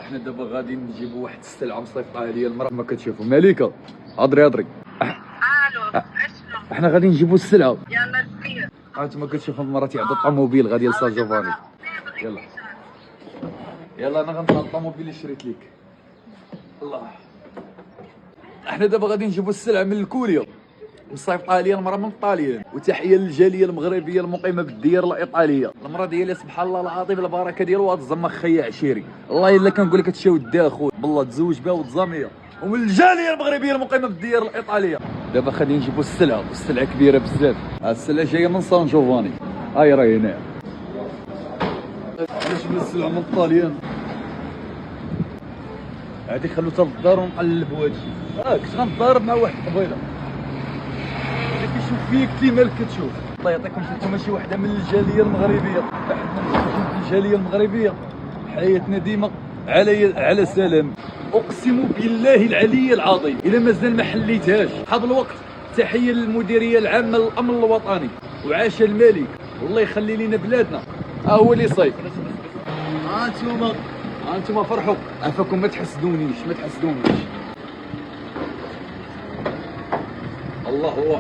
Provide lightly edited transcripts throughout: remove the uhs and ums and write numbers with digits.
احنا دابا غادي نجيبوا واحد السلعه مصيفطه ليا المراه كما كتشوفوا. مليكه هضري الو اشنو؟ احنا غادي نجيبوا السلعه. يلا سير. انتما كتشوفوا مراتي عندها الطوموبيل غادي لسان جوفاني. يلا يلا انا غنطلع الطوموبيل اللي شريت ليك. الله احنا دابا غادي نجيبوا السلعه من الكوريا مصيفطه ليا المراه من الطاليان. وتحيه للجاليه المغربيه المقيمه بالديار الايطاليه. المراه ديالي سبحان الله العظيم البركه ديالو وهاد الزمه خيا عشيري. الله الا كنقول لك هادشي ودي اخويا بالله تزوج بها وتزاميه ومن الجاليه المغربيه المقيمه بالديار الايطاليه. دابا غادي نجيبوا السلعه والسلعه كبيره بزاف. السلعه جايه من سان جوفاني هاي راهي هنا. علاش جبنا السلعه من الطاليان هادي خلو حتى للدار ونقلبوا هادشي. كنت غنضارب مع واحد قبيله كيشوف فيك كيما كتشوف. الله يعطيكم نتوما شي وحده من الجاليه المغربيه، واحد من الجاليه المغربيه حياتنا ديما على سلام. اقسم بالله العلي العظيم الا مازال ما حليتهاش حاب الوقت. تحيه للمديريه العامه للامن الوطني وعاش الملك والله يخلي لنا بلادنا. هو اللي صيف. انتوما فرحوا عفاكم ما تحسدونيش ما تحسدونيش. الله هو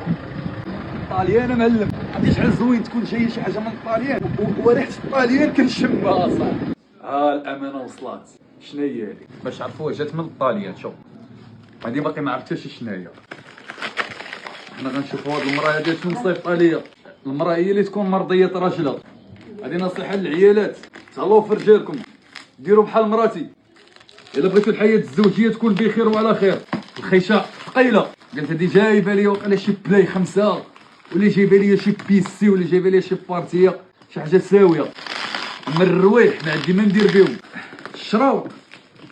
طاليان معلم. عرفتي شحال زوين تكون جايه شي حاجه من طاليان وريحه الطاليان كنشمها اصاحبي. الامانه وصلات. شنو هي هذه؟ باش عرفوها جات من طاليان. شوف هذه باقي ما عرفتهاش شنو هي. حنا غنشوفوا هاد المراه هادي شنو مصيفطه ليا. المراه هي اللي تكون مرضيه راجلها. هذه نصيحه للعيالات تهلاو في رجالكم ديروا بحال مراتي. الا بغيتوا الحياه الزوجيه تكون بخير وعلى خير. الخيشه ثقيله قالت هادي جايبه لي وقيلا شي بلاي 5 ولا جايبه لي شي بيسي ولا جايبه لي شي بارتيه شي حاجه ساويه. من الروايح ما عندي ما ندير بهم. الشراوط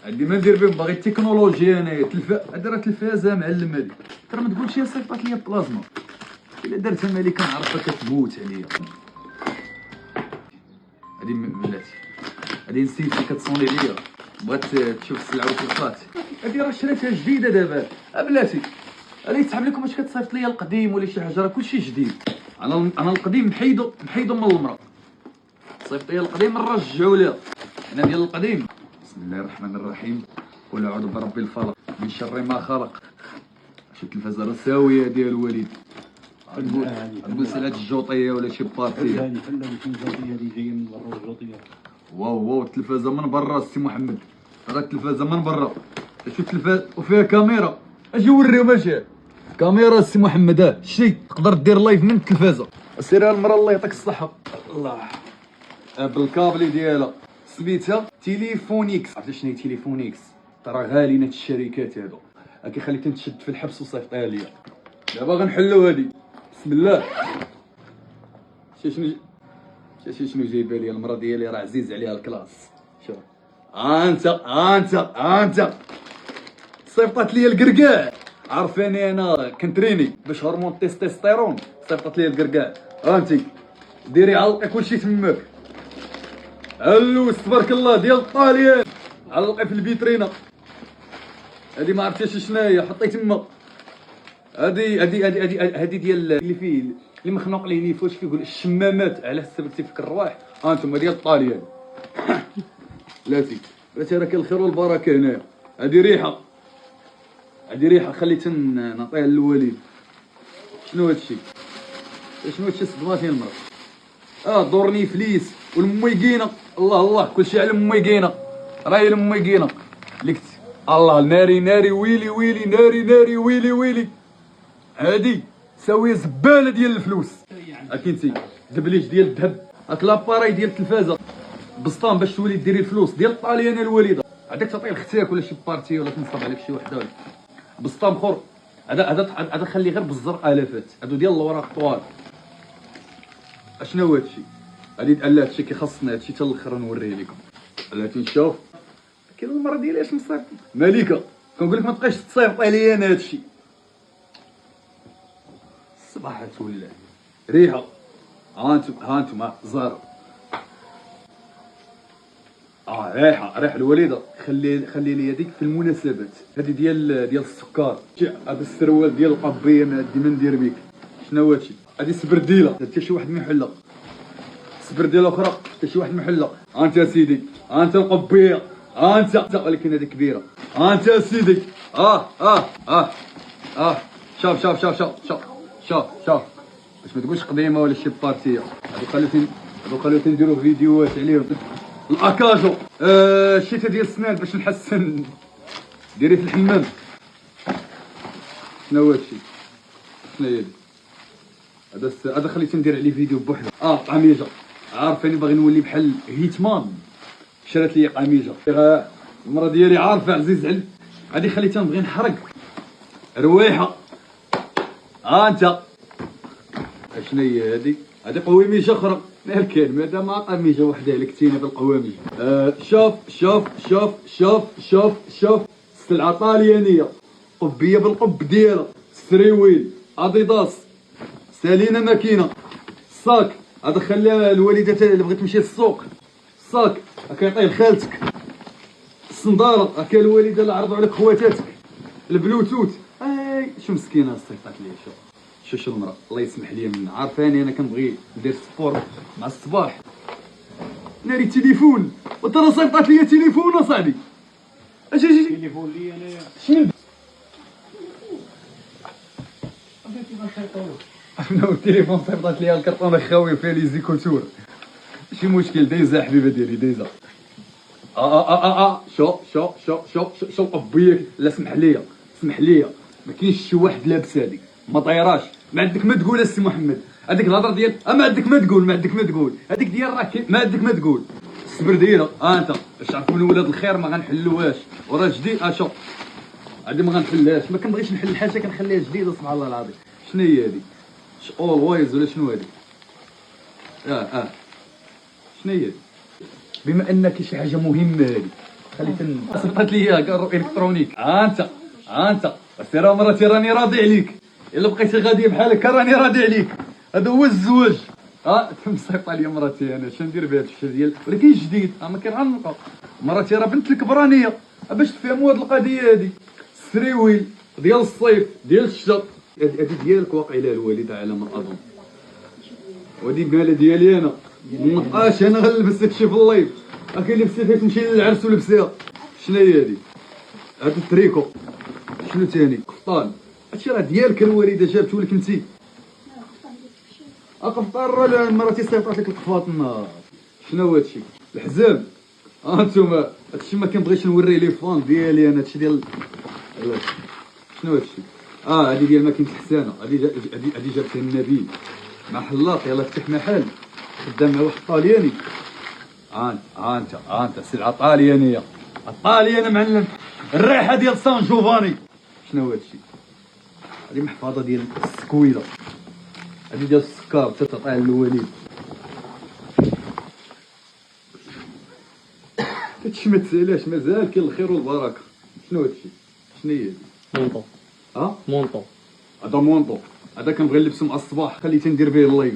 عندي ما ندير بهم. باغي التكنولوجيا انايا. هادي راه تلفازه معلم. هادي ترى ما تقولش هي صيفطات ليا بلازما. الا درتها مالي كنعرفها كتموت عليا. هادي بلاتي هادي نسيت اللي كتصوني ليا. بغات تشوف السلعه وصلات. هادي راه شريتها جديده دابا. بلاتي انا يتسحب لكم واش كتصيفط ليا القديم ولا شي حاجه. راه كلشي جديد. انا القديم محيدو من المراه. صيفط ليا القديم نرجعوا ليها. انا ديال القديم. بسم الله الرحمن الرحيم. قل اعوذ برب الفلق من شر ما خلق. شي التلفازه راه ساويه ديال الوالد. تقول سلعه الجوطيه ولا شي بارتيه. هذه جايه من برا الجوطيه. واو التلفازه من برا السي محمد. راه التلفازه من برا. شوف التلفاز وفيها كاميرا. اجي وريهم اجي كاميرا السي محمد. شتي تقدر دير لايف من التلفازه. سير المراه الله يعطيك الصحه. الله بالكابلي ديالها سميتها تيليفونيكس. عرفتي شنو هي تيليفونيكس؟ ترى غاليين هاد الشركات هادو. كيخليك تشد في الحبس وصيفطها ليا. دابا غنحلو هادي. بسم الله. شنو جايبه لي المراه ديالي. راه عزيز عليها الكلاس. شوف انت صيفطات لي القرقاع. عارفاني انا كنتريني باش هرمون التستوستيرون. صيفطات لي القرقاع. انتي ديري علقي كلشي تماك. اللوز تبارك الله ديال الطاليان علقي في الفيترينا. هادي ما عرفتيش شنو هي. حطي تما. هادي ديال اللي فيه اللي مخنوق ليه نيفوش كيقول الشمامات على سبتي فيك الرواح. انتم ديال الطاليان. بلاتي راه كاين الخير والبركه هنايا. هادي ريحه خليت نعطيها للوالد. شنو هادشي صدماتي المراه. دورني فليس والميقينه. الله كلشي على الميقينه. راهي الميقينه لكت. الله ناري ويلي ناري ويلي. هادي ساويه زباله ديال الفلوس. كنتي دبليج ديال الذهب. هاك لاباراي ديال التلفازه بسطام باش تولي ديري الفلوس ديال الطاليان الوالده. هذاك تعطيه لختك ولا شي بارتي ولا تنصب عليك شي وحده ولا بسطام اخر. هذا خلي غير بالزرق الافات. هادو ديال الوراق طوال. اشنو هو هادشي؟ لا هادشي كيخصنا هادشي حتى الاخر نوريه لكم. بلاتي نشوف. كاين المره ديالي اش مصيفط مليكه. كنقول لك ما تبقاش تصيفط عليا انا هادشي. صباحات ولا ريحه. هانتوما زهره. ريحه الوليده. خلي لي هذيك في المناسبات. هذه ديال السكر. هذا السروال ديال القبيه ما ندير بيك. شنو هو هادشي؟ هذه سبرديله حتى شي واحد محله. سبرديله اخرى حتى شي واحد محله. انت يا سيدي انت القبيه. انت ولكن هذه كبيره. انت يا سيدي. شوف شوف شوف شوف شوف شوف شوف باش ما تقولش قديمه ولا شي بارتيه. هادو خليو تنديرو فيديوهات عليهم. الاكاجو الشتا ديال السنان باش نحسن. ديري في الحمام. شنو هو هادشي؟ شنو هي هذا خليت ندير عليه فيديو بوحدو. قميجه عارفاني باغي نولي بحال هيتمان. شرات لي قميجه المرا ديالي عارفه عزيز علي. هادي خليتها نبغي نحرق رويحه. انت شنو هي هادي؟ هادي قويميجه اخرى. الكلمه هذا ما قميجه وحده لكتيني بالقواميج. شوف شوف شوف شوف شوف شوف السلعه طاليانيه قبيه بالقب ديالها. ستريويل اديداس سالينا ماكينه. الصاك هذا خليها الوالده اللي بغات تمشي للسوق. الصاك هكا يعطيه لخالتك. الصنداره هكا الوالده اللي عرضوا عليك خواتاتك. البلوتوث شو مسكينه صيفطات لي. شوف المراه الله يسمح لي منها. عارفاني انا كنبغي ندير سبور مع الصباح. ناري التليفون وترى صيفطات لي تليفون اصاحبي. اجي التليفون لي انايا. شنو شنو التليفون صيفطات لي الكرطونه خاوي فيها لي زيكوتور. ماشي مشكل دايزه حبيبه ديالي دايزه. شو قبيك. لا اسمح لي ما كاينش شي واحد لابس هذيك ما طايراش. ما عندك ما تقول السي محمد. هذيك الهضره ديال ما عندك ما تقول هذيك ديال راك ما عندك ما تقول. الصبر ديالها انت باش تعرفوا ولاد الخير ما غنحلوهاش. وراه جديد شوف هادي ما غنحلهاش. ما كنبغيش نحل الحاجه كنخليها جديده سبحان الله العظيم. شنو هي هادي؟ اول وايز ولا شنو هادي؟ شنو هي هادي؟ بما ان كاين شي حاجه مهمه هادي خليت صيفطت لي الكترونيك. انت سير مراتي راني راضي عليك. الا بقيتي غادي بحالك راني راضي عليك. هذا هو الزواج. مصيفطه لي مراتي انا شنو ندير بهذا الشيء ديال ولكن جديد. ما كاين غنلقى مراتي راه بنت الكبرانيه باش تفهموا هذه القضيه هذه. السريويل ديال الصيف ديال الشتاء. هذه ديالك واقيلا الوالده على ما اظن. ودي قاله ديالي انا منبقاش انا غنلبس داكشي في اللايف. هاكا لبستها تمشي للعرس ولبسها. شنو هي هادي؟ هذا التريكو. شنو تاني؟ قفطان. هادشي راه ديالك الوالده جابتو لك انتي. قفطان راه مراتي صيفطات لك القفاطن. شنو هو هادشي؟ الحزام. انتوما هادشي ما كنبغيش نوري لي فان ديالي انا. هادشي ديال شنو هادشي؟ هادي ديال ماكينة الحسانه. هادي جابتها النبي مع حلاق يلاه فتح محل خدام مع واحد طالياني. انت سلعه طاليانيه. الطاليان معلم. الريحه ديال سان جوفاني. شنو هو هادشي؟ هادي محفظه ديال السكويله. هادي ديال السكر تعطيها للوليد. هادشي ما تسالاش مازال كاين الخير والبركه. شنو هادشي؟ شنو هي هادي؟ مونطو. مونطو. هذا مونطو. هذا كنبغي نلبسو مع الصباح. خليت ندير به اللايف.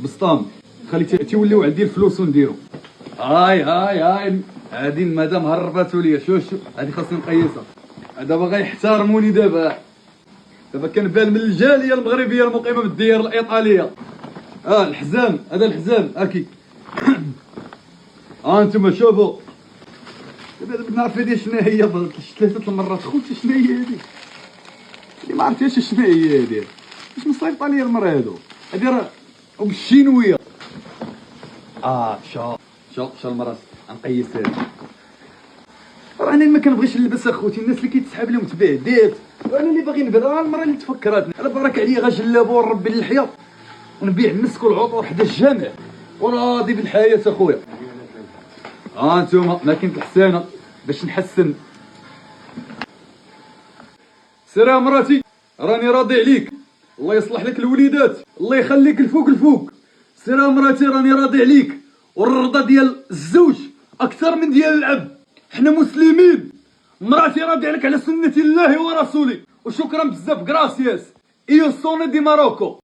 بسطام خليت تيوليو عندي الفلوس ونديرو. هاي هادي مادام هرباتو ليا. شوف هادي خاصني نقيسها. دابا غيحترموني دابا كنبان من الجاليه المغربيه المقيمه بالديار الايطاليه. الحزام. هذا الحزام هاكي. انتما شوفوا دابا بنعرف هادي شنو هي. ثلاثه المرات خوتي شنو هي هادي اللي ما عرفتيش شنو هي هادي. واش مصيفطه ليا المرا هادو؟ هادي راه بالشينويه. شوف المرات غنقيس هادي. راني ما كنبغيش نلبس اخوتي. الناس اللي كيتسحاب لهم تبعدات وانا اللي باغي نبدا. المرا اللي تفكراتني على برك عليا غا جلابه ونربي اللحيه ونبيع المسك والعطور حدا الجامع وراضي بالحياه اخويا. انتوما ماكينة الحسانه باش نحسن. سير يا مراتي راني راضي عليك. الله يصلح لك الوليدات. الله يخليك الفوق. سير يا مراتي راني راضي عليك. والرضا ديال الزوج اكثر من ديال الاب. حنا مسلمين. مراتي راضي عليك على سنة الله ورسوله. وشكرا بزاف. غراسياس. ايو سوني دي ماروكو.